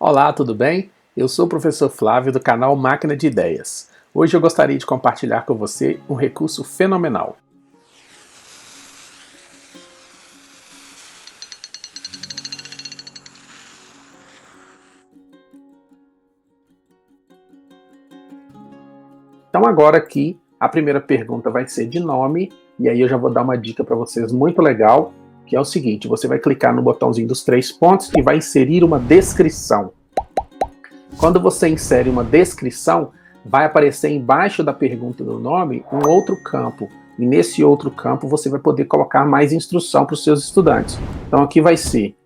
Olá, tudo bem? Eu sou o professor Flávio do canal Máquina de Ideias. Hoje eu gostaria de compartilhar com você um recurso fenomenal. Então agora aqui a primeira pergunta vai ser de nome, e aí eu já vou dar uma dica para vocês muito legal, que é o seguinte: você vai clicar no botãozinho dos 3 pontos e vai inserir uma descrição. Quando você insere uma descrição, vai aparecer embaixo da pergunta do nome um outro campo. E nesse outro campo você vai poder colocar mais instrução para os seus estudantes. Então aqui vai ser,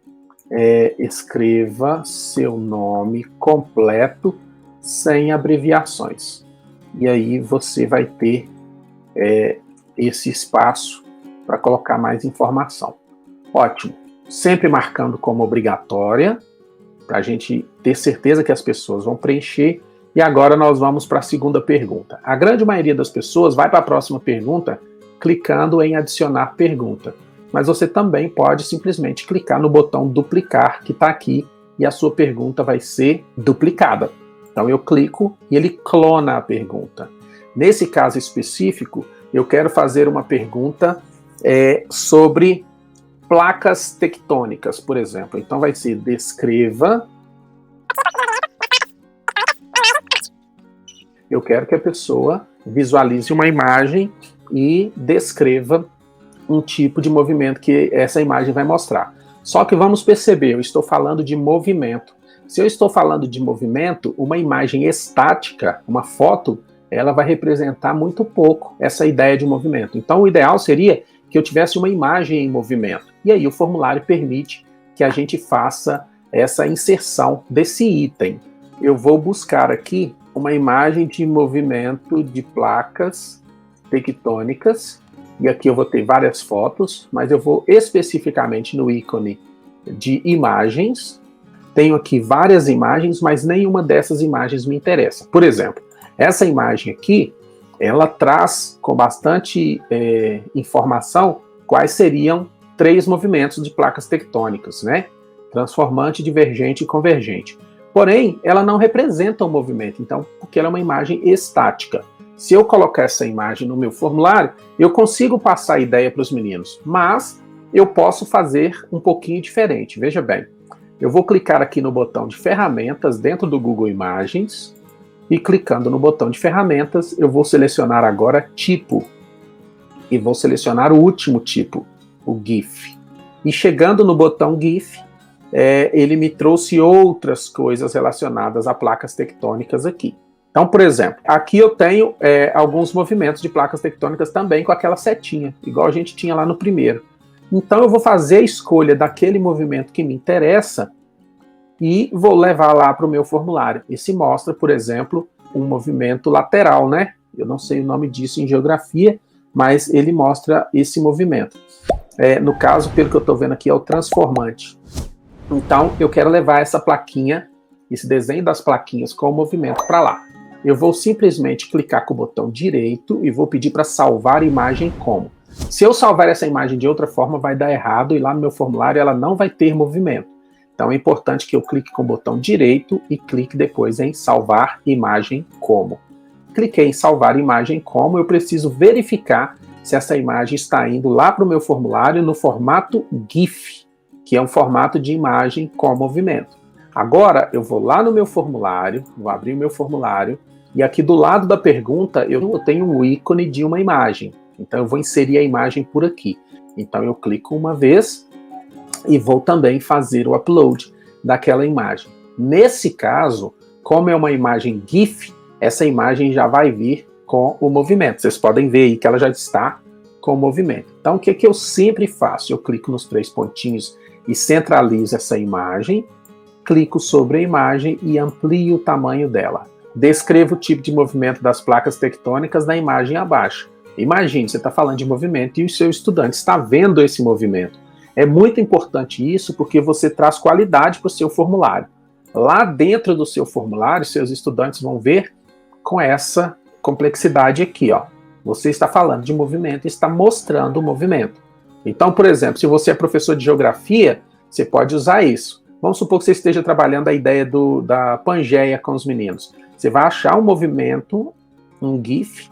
escreva seu nome completo sem abreviações. E aí você vai ter esse espaço para colocar mais informação. Ótimo. Sempre marcando como obrigatória, para a gente ter certeza que as pessoas vão preencher. E agora nós vamos para a segunda pergunta. A grande maioria das pessoas vai para a próxima pergunta clicando em adicionar pergunta. Mas você também pode simplesmente clicar no botão duplicar, que está aqui, e a sua pergunta vai ser duplicada. Então eu clico e ele clona a pergunta. Nesse caso específico, eu quero fazer uma pergunta sobre placas tectônicas, por exemplo. Então vai ser descreva. Eu quero que a pessoa visualize uma imagem e descreva um tipo de movimento que essa imagem vai mostrar. Só que vamos perceber, eu estou falando de movimento. Se eu estou falando de movimento, uma imagem estática, uma foto, ela vai representar muito pouco essa ideia de movimento. Então o ideal seria que eu tivesse uma imagem em movimento. E aí o formulário permite que a gente faça essa inserção desse item. Eu vou buscar aqui uma imagem de movimento de placas tectônicas, e aqui eu vou ter várias fotos, mas eu vou especificamente no ícone de imagens. Tenho aqui várias imagens, mas nenhuma dessas imagens me interessa. Por exemplo, essa imagem aqui, ela traz com bastante informação quais seriam 3 movimentos de placas tectônicas, né? Transformante, divergente e convergente. Porém, ela não representa um movimento, então, porque ela é uma imagem estática. Se eu colocar essa imagem no meu formulário, eu consigo passar a ideia para os meninos, mas eu posso fazer um pouquinho diferente. Veja bem, eu vou clicar aqui no botão de ferramentas dentro do Google Imagens, e clicando no botão de ferramentas, eu vou selecionar agora tipo, e vou selecionar o último tipo, o GIF. E chegando no botão GIF, ele me trouxe outras coisas relacionadas a placas tectônicas aqui. Então, por exemplo, aqui eu tenho alguns movimentos de placas tectônicas também com aquela setinha, igual a gente tinha lá no primeiro. Então eu vou fazer a escolha daquele movimento que me interessa e vou levar lá para o meu formulário. Esse mostra, por exemplo, um movimento lateral, né? Eu não sei o nome disso em geografia, mas ele mostra esse movimento. No caso, pelo que eu estou vendo aqui, é o transformante. Então, eu quero levar essa plaquinha, esse desenho das plaquinhas com o movimento para lá. Eu vou simplesmente clicar com o botão direito e vou pedir para salvar imagem como. Se eu salvar essa imagem de outra forma, vai dar errado e lá no meu formulário ela não vai ter movimento. Então é importante que eu clique com o botão direito e clique depois em salvar imagem como. Cliquei em salvar imagem como, eu preciso verificar se essa imagem está indo lá para o meu formulário no formato GIF, que é um formato de imagem com movimento. Agora eu vou lá no meu formulário, vou abrir o meu formulário, e aqui do lado da pergunta eu tenho um ícone de uma imagem. Então eu vou inserir a imagem por aqui. Então eu clico uma vez e vou também fazer o upload daquela imagem. Nesse caso, como é uma imagem GIF, essa imagem já vai vir com o movimento. Vocês podem ver aí que ela já está com o movimento. Então o que eu sempre faço? Eu clico nos 3 pontinhos e centralizo essa imagem, clico sobre a imagem e amplio o tamanho dela. Descrevo o tipo de movimento das placas tectônicas na imagem abaixo. Imagine, você está falando de movimento e o seu estudante está vendo esse movimento. É muito importante isso porque você traz qualidade para o seu formulário. Lá dentro do seu formulário, seus estudantes vão ver com essa complexidade aqui, ó. Você está falando de movimento e está mostrando o movimento. Então, por exemplo, se você é professor de geografia, você pode usar isso. Vamos supor que você esteja trabalhando a ideia da Pangeia com os meninos. Você vai achar um movimento, um GIF,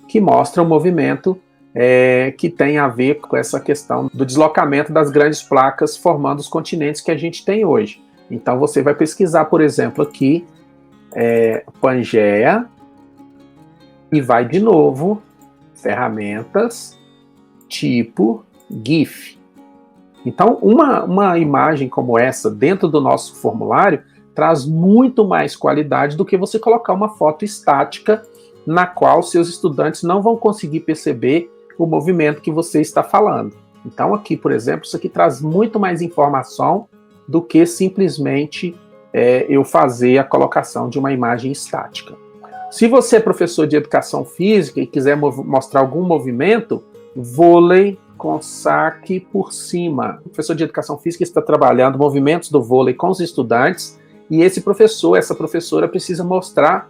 que mostra um movimento que tem a ver com essa questão do deslocamento das grandes placas formando os continentes que a gente tem hoje. Então você vai pesquisar, por exemplo, aqui, Pangeia, e vai de novo, ferramentas, tipo GIF. Então, uma imagem como essa dentro do nosso formulário traz muito mais qualidade do que você colocar uma foto estática na qual seus estudantes não vão conseguir perceber o movimento que você está falando. Então, aqui, por exemplo, isso aqui traz muito mais informação do que simplesmente eu fazer a colocação de uma imagem estática. Se você é professor de educação física e quiser mostrar algum movimento, vôlei com saque por cima. O professor de educação física está trabalhando movimentos do vôlei com os estudantes e esse professor, essa professora precisa mostrar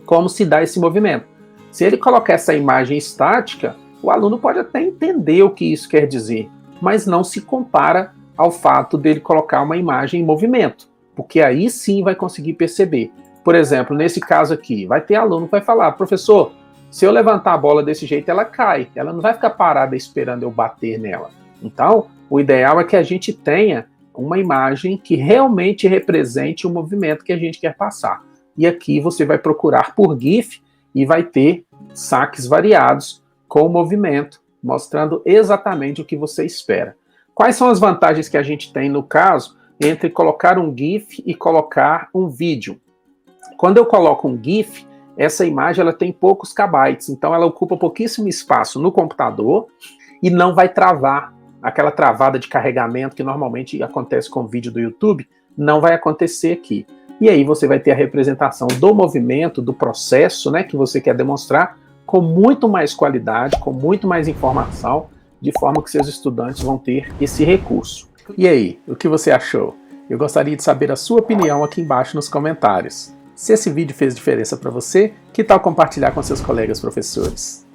como se dá esse movimento. Se ele colocar essa imagem estática, o aluno pode até entender o que isso quer dizer, mas não se compara ao fato dele colocar uma imagem em movimento, porque aí sim vai conseguir perceber. Por exemplo, nesse caso aqui, vai ter aluno que vai falar, professor, se eu levantar a bola desse jeito, ela cai, ela não vai ficar parada esperando eu bater nela. Então, o ideal é que a gente tenha uma imagem que realmente represente o movimento que a gente quer passar. E aqui você vai procurar por GIF e vai ter saques variados com o movimento, mostrando exatamente o que você espera. Quais são as vantagens que a gente tem, no caso, entre colocar um GIF e colocar um vídeo? Quando eu coloco um GIF, essa imagem ela tem poucos kbytes, então ela ocupa pouquíssimo espaço no computador e não vai travar. Aquela travada de carregamento que normalmente acontece com o vídeo do YouTube, não vai acontecer aqui. E aí você vai ter a representação do movimento, do processo, né, que você quer demonstrar, com muito mais qualidade, com muito mais informação, de forma que seus estudantes vão ter esse recurso. E aí, o que você achou? Eu gostaria de saber a sua opinião aqui embaixo nos comentários. Se esse vídeo fez diferença para você, que tal compartilhar com seus colegas professores?